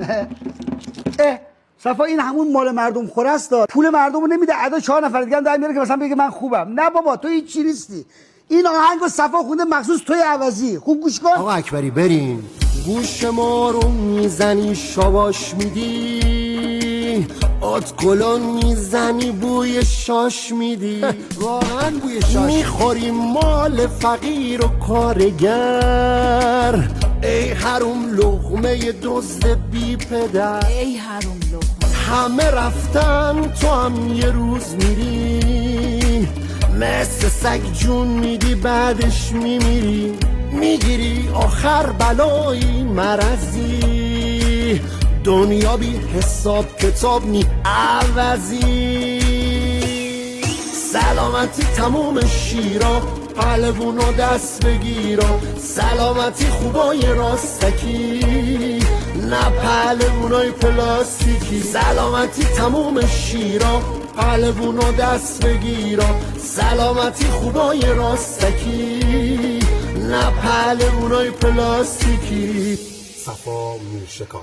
منه. صفا این همون مال مردم خوره است، پول مردم رو نمیده، ادا 4 نفر دیگه هم در میاره که مثلا بگه من خوبم. نه بابا تو هیچ چی نیستی. این آهنگو صفا خونده مخصوص توی عوضی. خوب گوش کن. آقا اکبری بریم. گوش ما رو میزنی شاباش میدی، آتکلون میزنی بوی شاش میدی. واقعا بوی شاش میخوری مال فقیر و کارگر. ای حروم لقمه دزد بی پدر، ای حروم لقمه. همه رفتن تو هم یه روز میری، مثل سگ جون میدی بعدش میمیری. میگیری آخر بلایی مرضی، دنیا بی حساب کتاب نی عوضی. سلامتی تموم شیرا، قلبونو دست بگیرا. سلامتی خوبای راستکی، نه پهلوونای پلاستیکی. سلامتی تموم شیرا، قلبونو دست بگیرا. سلامتی خوبای راستکی، نه پهلوونای پلاستیکی. صفا میرشکار.